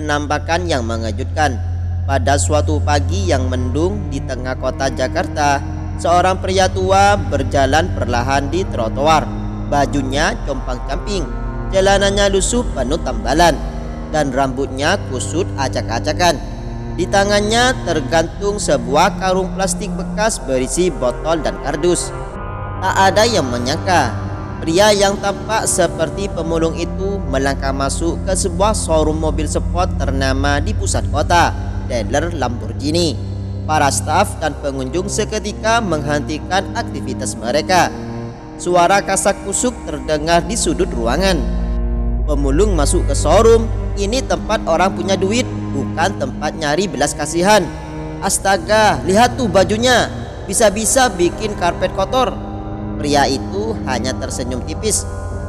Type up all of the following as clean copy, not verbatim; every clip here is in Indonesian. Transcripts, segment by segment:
penampakan yang mengejutkan. Pada suatu pagi yang mendung di tengah kota Jakarta, seorang pria tua berjalan perlahan di trotoar. Bajunya compang-camping, celananya lusuh penuh tambalan, dan rambutnya kusut acak-acakan. Di tangannya tergantung sebuah karung plastik bekas berisi botol dan kardus. Tak ada yang menyangka pria yang tampak seperti pemulung itu melangkah masuk ke sebuah showroom mobil sport ternama di pusat kota, dealer Lamborghini. Para staf dan pengunjung seketika menghentikan aktivitas mereka. Suara kasak kusuk terdengar di sudut ruangan. Pemulung masuk ke showroom. Ini tempat orang punya duit, bukan tempat nyari belas kasihan. Astaga, lihat tuh bajunya, bisa-bisa bikin karpet kotor. Pria itu hanya tersenyum tipis.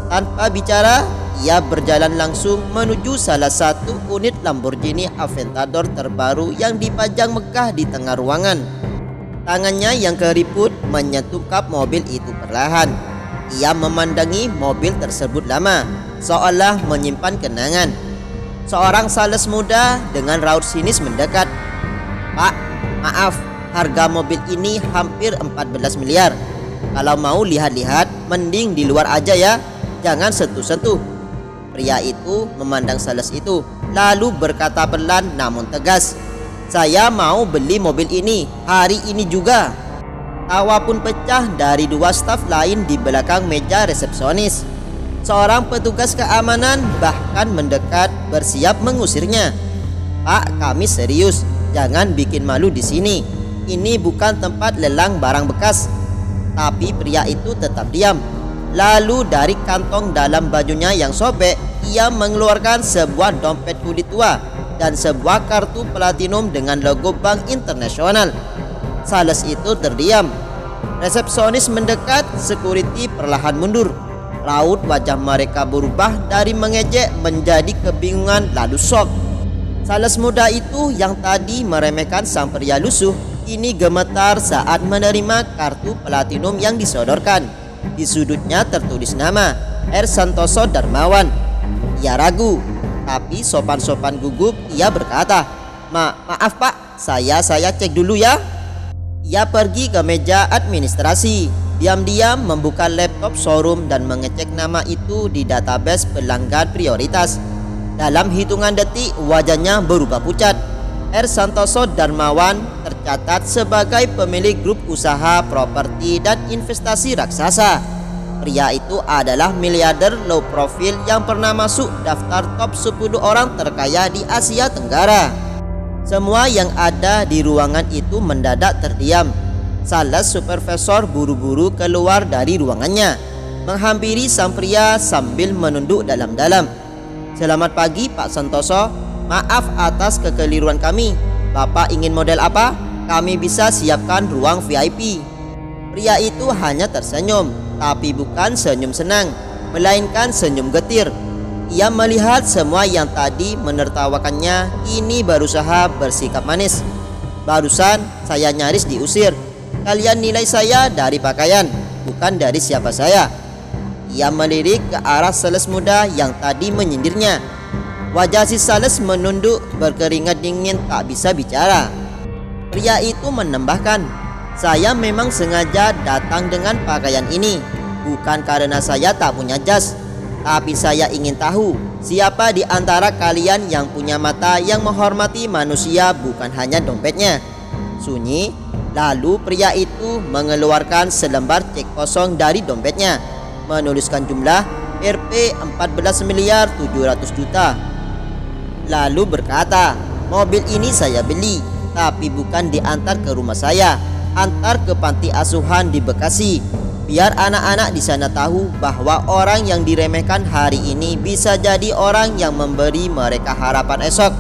Tanpa bicara, ia berjalan langsung menuju salah satu unit Lamborghini Aventador terbaru yang dipajang megah di tengah ruangan. Tangannya yang keriput menyentuh kap mobil itu perlahan. Ia memandangi mobil tersebut lama, seolah menyimpan kenangan. Seorang sales muda dengan raut sinis mendekat. "Pak, maaf, harga mobil ini hampir 14 miliar. Kalau mau lihat-lihat, mending di luar aja ya, jangan sentuh-sentuh." Pria itu memandang sales itu, lalu berkata pelan namun tegas, "Saya mau beli mobil ini hari ini juga." Tawa pun pecah dari dua staf lain di belakang meja resepsionis. Seorang petugas keamanan bahkan mendekat bersiap mengusirnya. "Pak, kami serius, jangan bikin malu di sini. Ini bukan tempat lelang barang bekas." Tapi pria itu tetap diam. Lalu dari kantong dalam bajunya yang sobek, ia mengeluarkan sebuah dompet kulit tua dan sebuah kartu platinum dengan logo bank internasional. Sales itu terdiam. Resepsionis mendekat, security perlahan mundur. Raut wajah mereka berubah dari mengejek menjadi kebingungan lalu shock. Sales muda itu yang tadi meremehkan sang pria lusuh, kini gemetar saat menerima kartu platinum yang disodorkan. Di sudutnya tertulis nama R. Santoso Darmawan. Ia ragu, tapi sopan-sopan gugup ia berkata, Maaf pak, saya cek dulu ya." Ia pergi ke meja administrasi. Diam-diam membuka laptop showroom dan mengecek nama itu di database pelanggan prioritas. Dalam hitungan detik wajahnya berubah pucat. R. Santoso Darmawan tercatat sebagai pemilik grup usaha properti dan investasi raksasa. Pria itu adalah miliarder low profile yang pernah masuk daftar top 10 orang terkaya di Asia Tenggara. Semua yang ada di ruangan itu mendadak terdiam. Sales supervisor buru-buru keluar dari ruangannya, menghampiri sang pria sambil menunduk dalam-dalam. "Selamat pagi Pak Santoso, maaf atas kekeliruan kami. Bapak ingin model apa? Kami bisa siapkan ruang VIP." Pria itu hanya tersenyum, tapi bukan senyum senang, melainkan senyum getir. Ia melihat semua yang tadi menertawakannya kini berusaha bersikap manis. "Barusan saya nyaris diusir. Kalian nilai saya dari pakaian, bukan dari siapa saya." Ia melirik ke arah sales muda yang tadi menyindirnya. Wajah si sales menunduk, berkeringat dingin tak bisa bicara. Pria itu menambahkan, "Saya memang sengaja datang dengan pakaian ini, bukan karena saya tak punya jas. Tapi saya ingin tahu, siapa di antara kalian yang punya mata yang menghormati manusia bukan hanya dompetnya." Sunyi. Lalu pria itu mengeluarkan selembar cek kosong dari dompetnya, menuliskan jumlah Rp 14 miliar 700 juta. Lalu berkata, "Mobil ini saya beli, tapi bukan diantar ke rumah saya, antar ke panti asuhan di Bekasi. Biar anak-anak di sana tahu bahwa orang yang diremehkan hari ini bisa jadi orang yang memberi mereka harapan esok."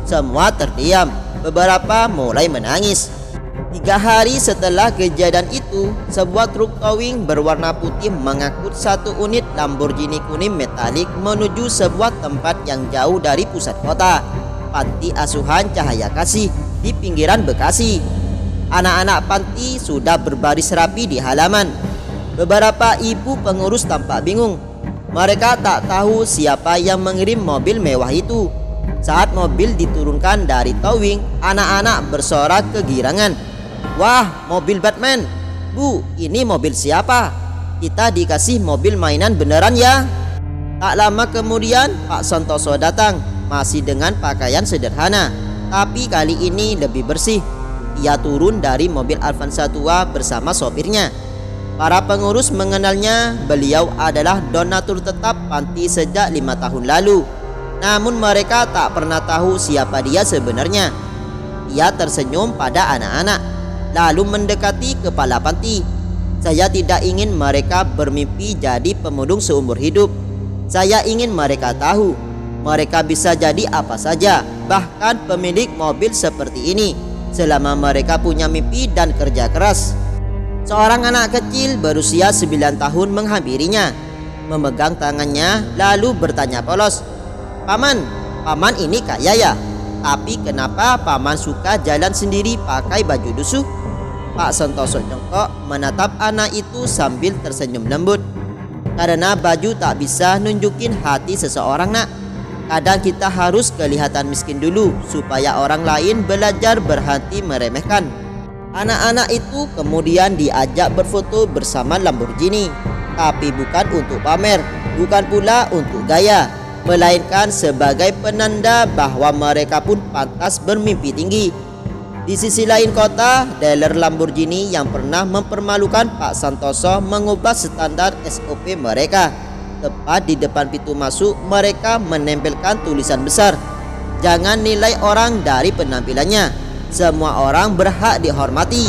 Semua terdiam, beberapa mulai menangis. 3 hari setelah kejadian itu, sebuah truk towing berwarna putih mengangkut satu unit Lamborghini kuning metalik menuju sebuah tempat yang jauh dari pusat kota, Panti Asuhan Cahaya Kasih di pinggiran Bekasi. Anak-anak panti sudah berbaris rapi di halaman. Beberapa ibu pengurus tampak bingung. Mereka tak tahu siapa yang mengirim mobil mewah itu. Saat mobil diturunkan dari towing, anak-anak bersorak kegirangan. "Wah, mobil Batman! Bu, ini mobil siapa? Kita dikasih mobil mainan beneran ya?" Tak lama kemudian Pak Santoso datang, masih dengan pakaian sederhana, tapi kali ini lebih bersih. Ia turun dari mobil Avanza tua bersama sopirnya. Para pengurus mengenalnya, beliau adalah donatur tetap panti sejak 5 tahun lalu. Namun mereka tak pernah tahu siapa dia sebenarnya. Ia tersenyum pada anak-anak, lalu mendekati kepala panti. "Saya tidak ingin mereka bermimpi jadi pemulung seumur hidup. Saya ingin mereka tahu, mereka bisa jadi apa saja, bahkan pemilik mobil seperti ini, selama mereka punya mimpi dan kerja keras." Seorang anak kecil berusia 9 tahun menghampirinya, memegang tangannya lalu bertanya polos, Paman ini kaya ya? Tapi kenapa Paman suka jalan sendiri pakai baju lusuh?" Pak Santoso jongkok menatap anak itu sambil tersenyum lembut. "Karena baju tak bisa nunjukin hati seseorang, nak. Kadang kita harus kelihatan miskin dulu supaya orang lain belajar berhenti meremehkan." Anak-anak itu kemudian diajak berfoto bersama Lamborghini, tapi bukan untuk pamer, bukan pula untuk gaya, melainkan sebagai penanda bahwa mereka pun pantas bermimpi tinggi. Di sisi lain kota, dealer Lamborghini yang pernah mempermalukan Pak Santoso mengubah standar SOP mereka. Tepat di depan pintu masuk, mereka menempelkan tulisan besar, "Jangan nilai orang dari penampilannya. Semua orang berhak dihormati."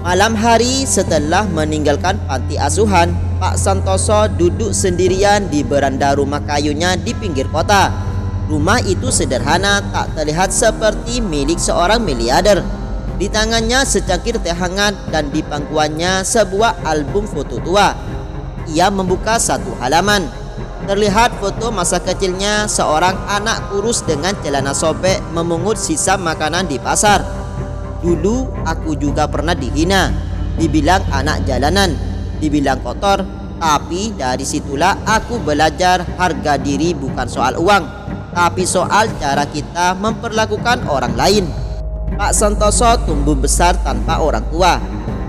Malam hari setelah meninggalkan panti asuhan, Pak Santoso duduk sendirian di beranda rumah kayunya di pinggir kota. Rumah itu sederhana, tak terlihat seperti milik seorang miliarder. Di tangannya secangkir teh hangat dan di pangkuannya sebuah album foto tua. Ia membuka satu halaman. Terlihat foto masa kecilnya seorang anak kurus dengan celana sobek memungut sisa makanan di pasar. "Dulu aku juga pernah dihina, dibilang anak jalanan, dibilang kotor, tapi dari situlah aku belajar harga diri bukan soal uang, tapi soal cara kita memperlakukan orang lain." Pak Santoso tumbuh besar tanpa orang tua.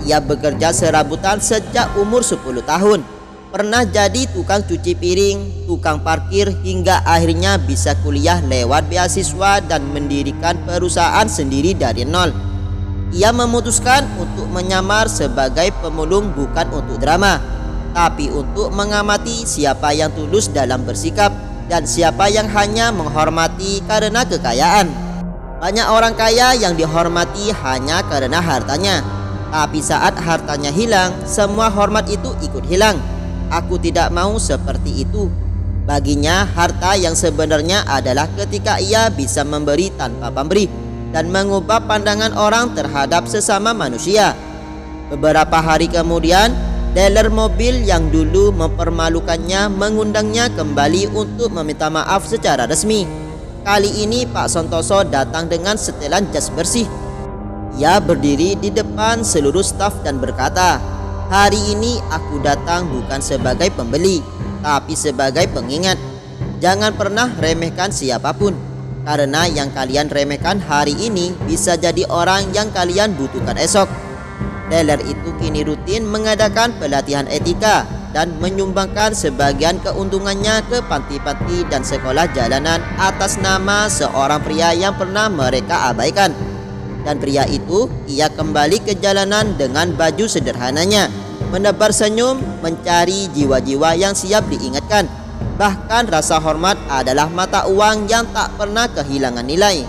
Ia bekerja serabutan sejak umur 10 tahun. Pernah jadi tukang cuci piring, tukang parkir, hingga akhirnya bisa kuliah lewat beasiswa dan mendirikan perusahaan sendiri dari nol. Ia memutuskan untuk menyamar sebagai pemulung bukan untuk drama, tapi untuk mengamati siapa yang tulus dalam bersikap dan siapa yang hanya menghormati karena kekayaan. Banyak orang kaya yang dihormati hanya karena hartanya, tapi saat hartanya hilang, semua hormat itu ikut hilang. Aku tidak mau seperti itu. Baginya, harta yang sebenarnya adalah ketika ia bisa memberi tanpa pemberi dan mengubah pandangan orang terhadap sesama manusia. Beberapa hari kemudian, dealer mobil yang dulu mempermalukannya mengundangnya kembali untuk meminta maaf secara resmi. Kali ini Pak Santoso datang dengan setelan jas bersih. Ia berdiri di depan seluruh staf dan berkata, "Hari ini aku datang bukan sebagai pembeli, tapi sebagai pengingat. Jangan pernah remehkan siapapun, karena yang kalian remehkan hari ini bisa jadi orang yang kalian butuhkan esok." Dealer itu kini rutin mengadakan pelatihan etika dan menyumbangkan sebagian keuntungannya ke panti-panti dan sekolah jalanan atas nama seorang pria yang pernah mereka abaikan. Dan pria itu, ia kembali ke jalanan dengan baju sederhananya, menebar senyum, mencari jiwa-jiwa yang siap diingatkan. Bahkan rasa hormat adalah mata uang yang tak pernah kehilangan nilai.